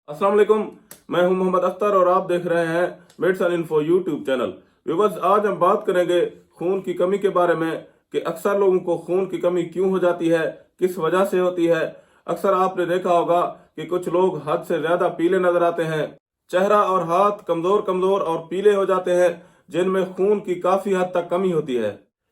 अस्सलाम वालेकुम। मैं हूं मोहम्मद अख्तर और आप देख रहे हैं medicine info YouTube channel. Viewers, आज हम बात करेंगे खून की कमी के बारे में कि अक्सर लोगों को खून की कमी क्यों हो जाती है, किस वजह से होती है। अक्सर आपने देखा होगा कि कुछ लोग हद से ज्यादा पीले नजर आते हैं, चेहरा और हाथ कमजोर कमजोर और पीले हो जाते हैं जिनमें खून की काफी हद तक कमी होती है।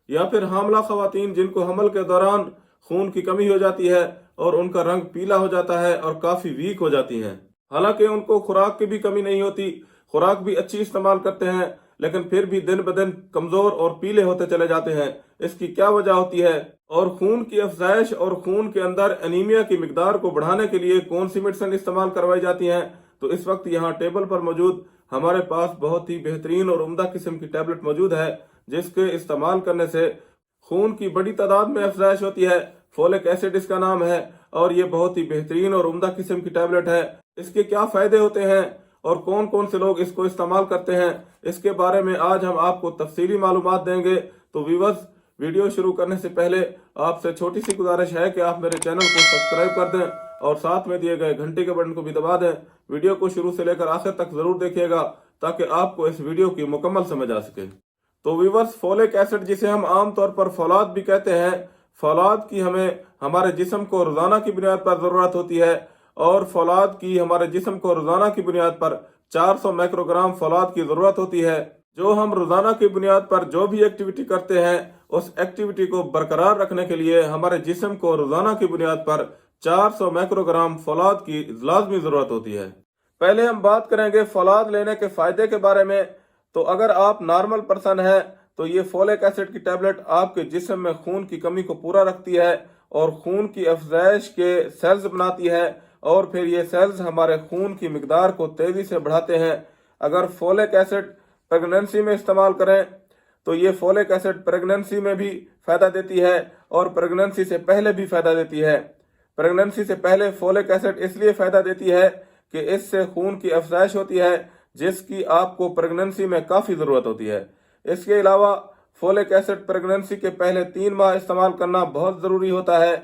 या फिर हामला खवातीन जिनको हमल के दौरान खून की कमी हो जाती है और उनका रंग पीला हो जाता है और काफी वीक हो जाती हैं। हालांकि उनको खुराक की भी कमी नहीं होती, खुराक भी अच्छी इस्तेमाल करते हैं, लेकिन फिर भी दिन ब दिन कमजोर और पीले होते चले जाते हैं। इसकी क्या वजह होती है और खून की अफजाइश और खून के अंदर एनीमिया की मिकदार को बढ़ाने के लिए कौन सी मेडिसिन इस्तेमाल करवाई जाती हैं। तो इस वक्त यहाँ टेबल पर मौजूद हमारे पास बहुत ही बेहतरीन और उम्दा किस्म की टैबलेट मौजूद है जिसके इस्तेमाल करने से खून की बड़ी तादाद में अफजाइश होती है। फोलिक एसिड इसका नाम है और ये बहुत ही बेहतरीन और उम्दा किस्म की टैबलेट है। इसके क्या फायदे होते हैं और कौन कौन से लोग इसको इस्तेमाल करते हैं, इसके बारे में आज हम आपको तफसीली मालूमात देंगे। तो व्यूअर्स, वीडियो शुरू करने से पहले आपसे छोटी सी गुजारिश है कि आप मेरे चैनल को सब्सक्राइब कर दें और साथ में दिए गए घंटे के बटन को भी दबा दें। वीडियो को शुरू से लेकर आखिर तक जरूर देखिएगा ताकि आपको इस वीडियो की मुकम्मल समझ आ सके। तो व्यूअर्स, फोलिक एसिड जिसे हम आमतौर पर फौलाद भी कहते हैं, फौलाद की हमें हमारे जिस्म को रोजाना की बुनियाद पर जरूरत होती है और फौलाद की हमारे जिस्म को रोजाना की बुनियाद पर 400 माइक्रोग्राम फौलाद की जरूरत होती है। जो हम रोजाना की बुनियाद पर जो भी एक्टिविटी करते हैं उस एक्टिविटी को बरकरार रखने के लिए हमारे जिस्म को रोजाना की बुनियाद पर 400 माइक्रोग्राम फौलाद की लाजमी जरूरत होती है। पहले हम बात करेंगे फौलाद लेने के फायदे के बारे में। तो अगर आप नॉर्मल पर्सन है तो ये फोलिक एसिड की टैबलेट आपके जिस्म में खून की कमी को पूरा रखती है और खून की अफजाइश के सेल्स बनाती है और फिर ये सेल्स हमारे खून की मिकदार को तेजी से बढ़ाते हैं। अगर फोलिक एसिड प्रेगनेंसी में इस्तेमाल करें तो ये फोलिक एसिड प्रेगनेंसी में भी फायदा देती है और प्रेगनेंसी से पहले भी फायदा देती है। प्रेगनेंसी से पहले फोलिक एसिड इसलिए फायदा देती है कि इससे खून की अफजाइश होती है जिसकी आपको प्रेगनेंसी में काफी जरूरत होती है। इसके अलावा फोलिक एसिड प्रेगनेंसी के पहले 3 माह इस्तेमाल करना बहुत जरूरी होता है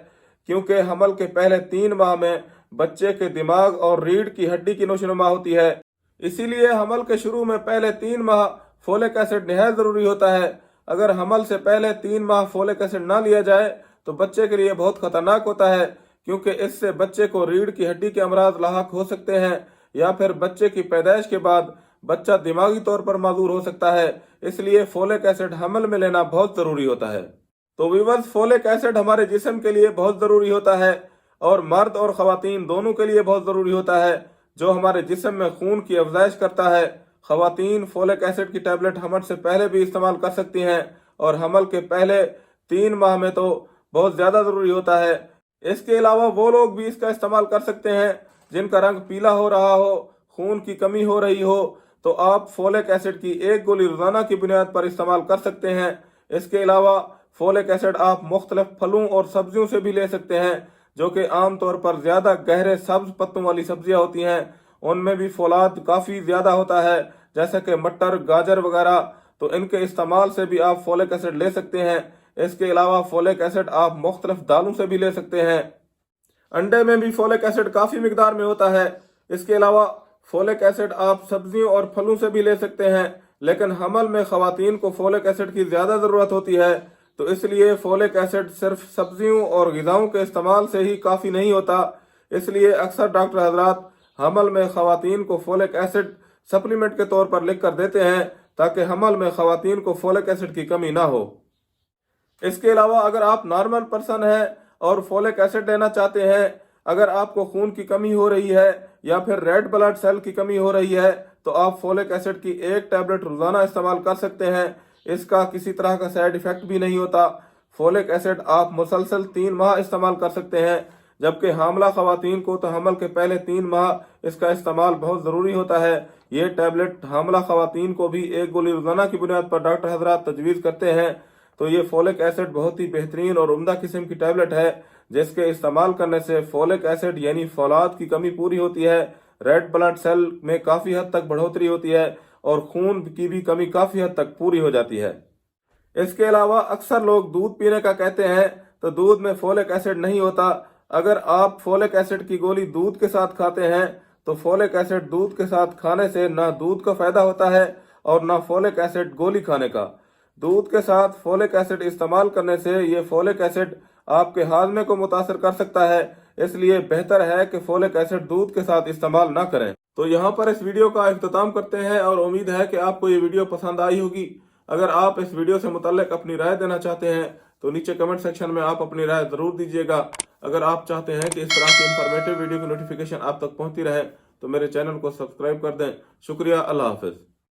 क्योंकि हमल के पहले 3 माह में बच्चे के दिमाग और रीढ़ की हड्डी की नोशनुमा होती है। इसीलिए हमल के शुरू में पहले 3 माह फोलिक एसिड निहायत जरूरी होता है। अगर हमल से पहले 3 माह फोलिक एसिड ना लिया जाए तो बच्चे के लिए बहुत खतरनाक होता है क्योंकि इससे बच्चे को रीढ़ की हड्डी के अमराज लाहक हो सकते हैं या फिर बच्चे की पैदाइश के बाद बच्चा दिमागी तौर पर माजूर हो सकता है। इसलिए फोलिक एसिड हमल में लेना बहुत जरूरी होता है। तो व्यूअर्स, फोलिक एसिड हमारे जिस्म के लिए बहुत जरूरी होता है और मर्द और खवातीन दोनों के लिए बहुत जरूरी होता है जो हमारे जिस्म में खून की अफजाइश करता है। खवातीन फोलिक एसिड की टैबलेट हमल से पहले भी इस्तेमाल कर सकती हैं और हमल के पहले 3 माह में तो बहुत ज्यादा जरूरी होता है। इसके अलावा वो लोग भी इसका इस्तेमाल कर सकते हैं जिनका रंग पीला हो रहा हो, खून की कमी हो रही हो, तो आप फोलिक एसिड की 1 गोली रोजाना की बुनियाद पर इस्तेमाल कर सकते हैं। इसके अलावा फोलिक एसिड आप मुख्तलिफ फलों और सब्जियों से भी ले सकते हैं जो कि आम तौर पर ज्यादा गहरे सब्ज पत्तों वाली सब्जियां होती हैं, उनमें भी फौलाद काफी ज्यादा होता है जैसे कि मटर, गाजर वगैरह। तो इनके इस्तेमाल से भी आप फोलिक एसिड ले सकते हैं। इसके अलावा फोलिक एसिड आप मुख्तलिफ दालों से भी ले सकते हैं। अंडे में भी फोलिक एसिड काफी मिकदार में होता है। इसके अलावा फोलिक एसिड आप सब्जियों और फलों से भी ले सकते हैं, लेकिन हमल में खवातीन को फोलिक एसिड की ज्यादा जरूरत होती है तो इसलिए फोलिक एसिड सिर्फ सब्जियों और ग़िज़ाओं के इस्तेमाल से ही काफी नहीं होता। इसलिए अक्सर डॉक्टर हजरात हमल में खवातीन को फोलिक एसिड सप्लीमेंट के तौर पर लिख कर देते हैं ताकि हमल में खवातीन को फोलिक एसिड की कमी ना हो। इसके अलावा अगर आप नॉर्मल पर्सन हैं और फोलिक एसिड लेना चाहते हैं, अगर आपको खून की कमी हो रही है या फिर रेड ब्लड सेल की कमी हो रही है तो आप फोलिक एसिड की 1 टैबलेट रोजाना इस्तेमाल कर सकते हैं। इसका किसी तरह का साइड इफेक्ट भी नहीं होता। फोलिक एसिड आप मुसलसल 3 माह इस्तेमाल कर सकते हैं, जबकि हामला खवातीन को तो हमल के पहले 3 माह इसका इस्तेमाल बहुत ज़रूरी होता है। ये टैबलेट हामला खवातीन को भी 1 गोली रोजाना की बुनियाद पर डॉक्टर हजरात तजवीज़ करते हैं। तो ये फोलिक एसिड बहुत ही बेहतरीन और उम्दा किस्म की टैबलेट है जिसके इस्तेमाल करने से फोलिक एसिड यानी फौलाद की कमी पूरी होती है, रेड ब्लड सेल में काफ़ी हद तक बढ़ोतरी होती है और खून की भी कमी काफ़ी हद तक पूरी हो जाती है। इसके अलावा अक्सर लोग दूध पीने का कहते हैं तो दूध में फोलिक एसिड नहीं होता। अगर आप फोलिक एसिड की गोली दूध के साथ खाते हैं तो फोलिक एसिड दूध के साथ खाने से ना दूध का फायदा होता है और ना फोलिक एसिड गोली खाने का। दूध के साथ फोलिक एसिड इस्तेमाल करने से ये फोलिक एसिड आपके हाजमे को मुतासर कर सकता है, इसलिए बेहतर है कि फोलिक एसिड दूध के साथ इस्तेमाल ना करें। तो यहाँ पर इस वीडियो का इख्तिताम करते हैं और उम्मीद है कि आपको ये वीडियो पसंद आई होगी। अगर आप इस वीडियो से मुतल्लिक अपनी राय देना चाहते हैं तो नीचे कमेंट सेक्शन में आप अपनी राय जरूर दीजिएगा। अगर आप चाहते हैं कि इस तरह की इंफॉर्मेटिव वीडियो की नोटिफिकेशन आप तक पहुंचती रहे तो मेरे चैनल को सब्सक्राइब कर दें। शुक्रिया, अल्लाह हाफिज।